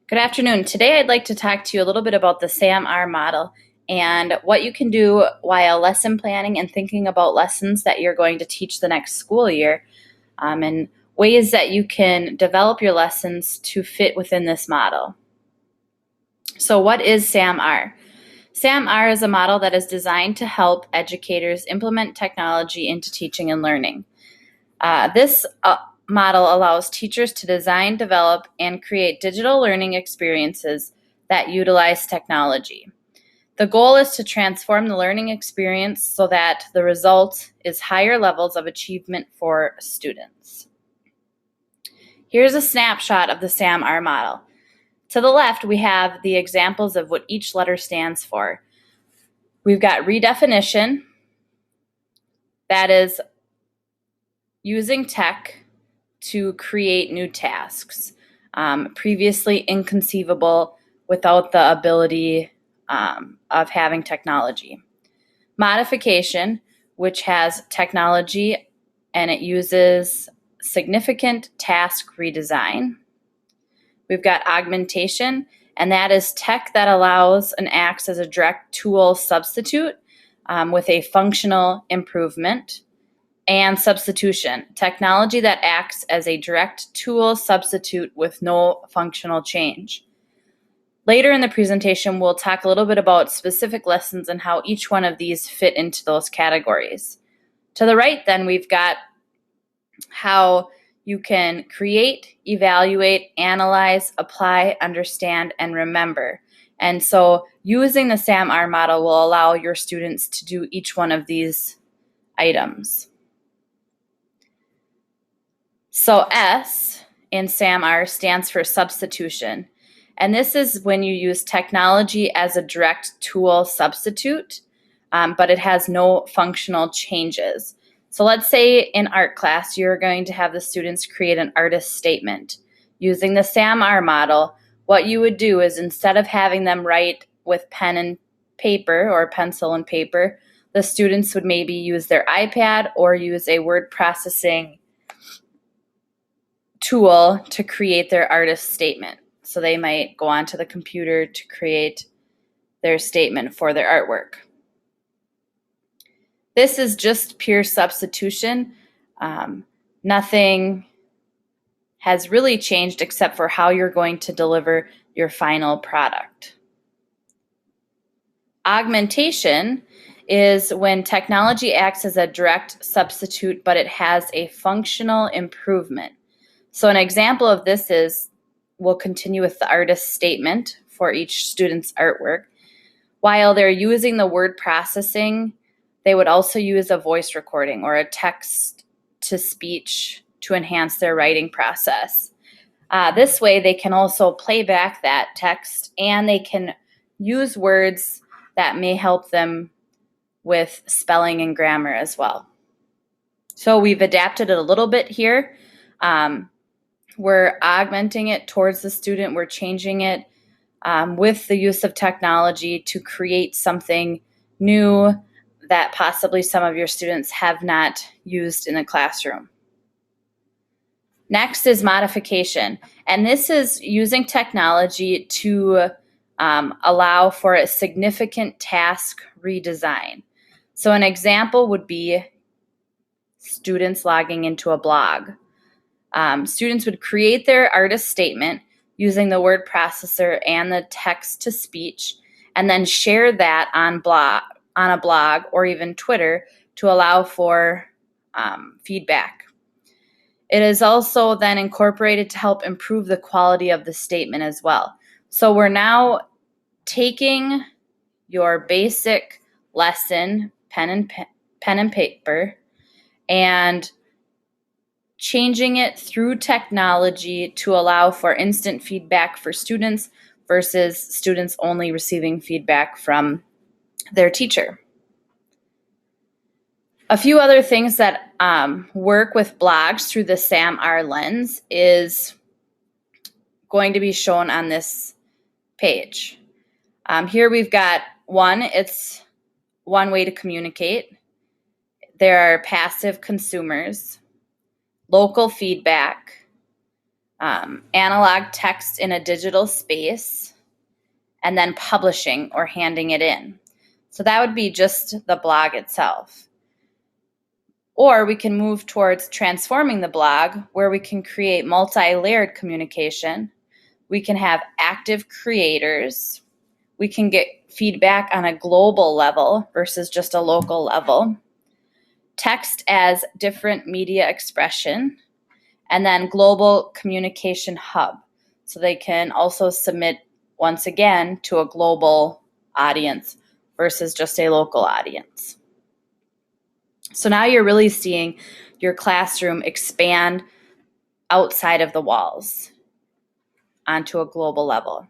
Good afternoon. Today I'd like to talk to you a little bit about the SAM-R model and what you can do while lesson planning and thinking about lessons that you're going to teach the next school year, and ways that you can develop your lessons to fit within this model. So what is SAM-R? SAM-R is a model that is designed to help educators implement technology into teaching and learning. This model allows teachers to design, develop, and create digital learning experiences that utilize technology. The goal is to transform the learning experience so that the result is higher levels of achievement for students. Here's a snapshot of the SAM-R model. To the left, we have the examples of what each letter stands for. We've got redefinition, that is using tech to create new tasks, previously inconceivable without the ability of having technology. Modification, which has technology and it uses significant task redesign. We've got augmentation, and that is tech that allows and acts as a direct tool substitute with a functional improvement. And substitution, technology that acts as a direct tool substitute with no functional change. Later in the presentation, we'll talk a little bit about specific lessons and how each one of these fit into those categories. To the right, then, we've got how you can create, evaluate, analyze, apply, understand, and remember. And so using the SAM-R model will allow your students to do each one of these items. So S in SAM-R stands for substitution. And this is when you use technology as a direct tool substitute, but it has no functional changes. So let's say in art class, you're going to have the students create an artist statement. Using the SAM-R model, what you would do is instead of having them write with pen and paper or pencil and paper, the students would maybe use their iPad or use a word processing tool to create their artist statement. So they might go onto the computer to create their statement for their artwork. This is just pure substitution. Nothing has really changed except for how you're going to deliver your final product. Augmentation is when technology acts as a direct substitute, but it has a functional improvement. So an example of this is, we'll continue with the artist statement for each student's artwork. While they're using the word processing, they would also use a voice recording or a text-to-speech to enhance their writing process. This way, they can also play back that text and they can use words that may help them with spelling and grammar as well. So we've adapted it a little bit here. We're augmenting it towards the student. We're changing it with the use of technology to create something new that possibly some of your students have not used in the classroom. Next is modification, and this is using technology to allow for a significant task redesign. So an example would be students logging into a blog. Students would create their artist statement using the word processor and the text-to-speech, and then share that on a blog or even Twitter to allow for feedback. It is also then incorporated to help improve the quality of the statement as well. So we're now taking your basic lesson, pen and paper, and changing it through technology to allow for instant feedback for students versus students only receiving feedback from their teacher. A few other things that work with blogs through the SAM-R lens is going to be shown on this page. Here we've got one, it's one way to communicate. There are passive consumers, local feedback, analog text in a digital space, and then publishing or handing it in. So that would be just the blog itself. Or we can move towards transforming the blog, where we can create multi-layered communication. We can have active creators. We can get feedback on a global level versus just a local level. Text as different media expression, and then global communication hub. So they can also submit, once again, to a global audience versus just a local audience. So now you're really seeing your classroom expand outside of the walls onto a global level.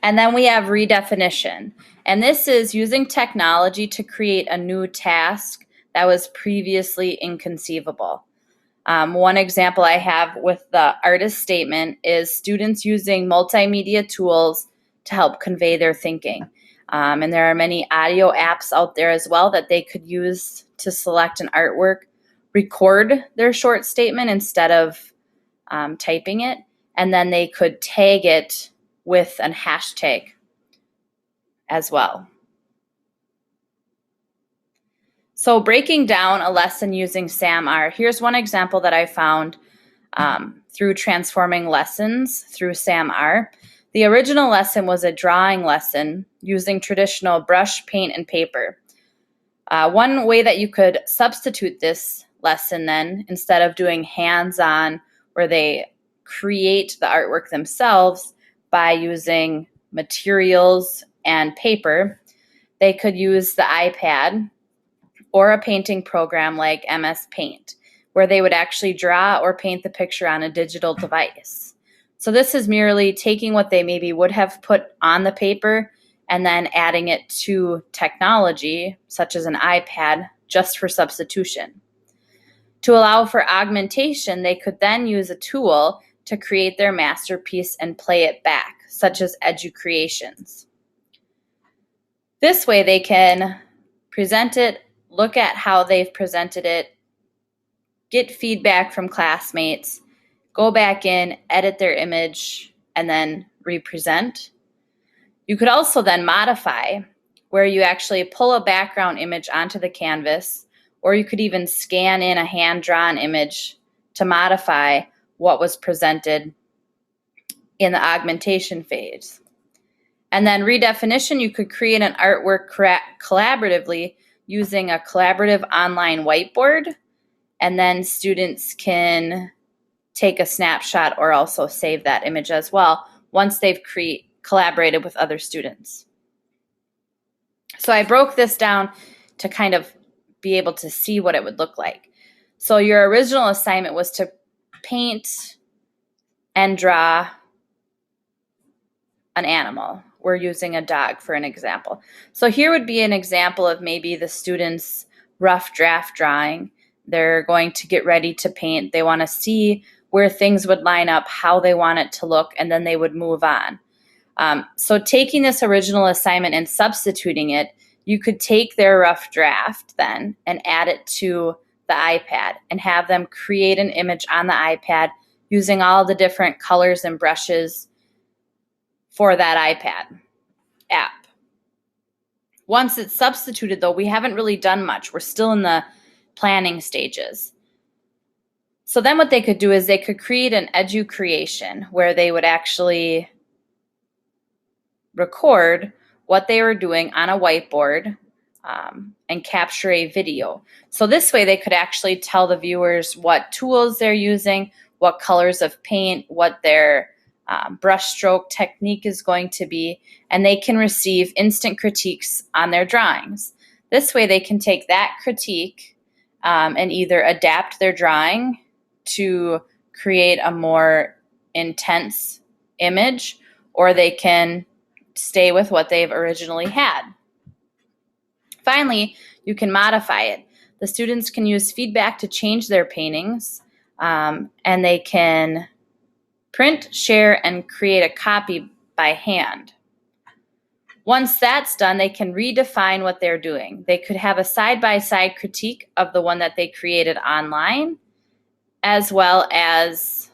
And then we have redefinition. And this is using technology to create a new task that was previously inconceivable. One example I have with the artist statement is students using multimedia tools to help convey their thinking. And there are many audio apps out there as well that they could use to select an artwork, record their short statement instead of typing it, and then they could tag it with a hashtag as well. So breaking down a lesson using SAM-R, here's one example that I found through transforming lessons through SAM-R. The original lesson was a drawing lesson using traditional brush, paint, and paper. One way that you could substitute this lesson then, instead of doing hands-on where they create the artwork themselves by using materials and paper, they could use the iPad or a painting program like MS Paint, where they would actually draw or paint the picture on a digital device. So this is merely taking what they maybe would have put on the paper and then adding it to technology, such as an iPad, just for substitution. To allow for augmentation, they could then use a tool to create their masterpiece and play it back, such as EduCreations. This way they can present it, look at how they've presented it, get feedback from classmates, go back in, edit their image, and then represent. You could also then modify, where you actually pull a background image onto the canvas, or you could even scan in a hand-drawn image to modify what was presented in the augmentation phase. And then redefinition, you could create an artwork collaboratively using a collaborative online whiteboard, and then students can take a snapshot or also save that image as well once they've collaborated with other students. So I broke this down to kind of be able to see what it would look like. So your original assignment was to paint and draw an animal. We're using a dog for an example. So here would be an example of maybe the student's rough draft drawing. They're going to get ready to paint. They want to see where things would line up, how they want it to look, and then they would move on. So taking this original assignment and substituting it, you could take their rough draft then and add it to the iPad and have them create an image on the iPad using all the different colors and brushes for that iPad app. Once it's substituted, though, we haven't really done much. We're still in the planning stages. So then what they could do is they could create an EduCreation where they would actually record what they were doing on a whiteboard and capture a video. So this way they could actually tell the viewers what tools they're using, what colors of paint, what their brushstroke technique is going to be, and they can receive instant critiques on their drawings. This way they can take that critique and either adapt their drawing to create a more intense image, or they can stay with what they've originally had. Finally, you can modify it. The students can use feedback to change their paintings, and they can print, share, and create a copy by hand. Once that's done, they can redefine what they're doing. They could have a side-by-side critique of the one that they created online, as well as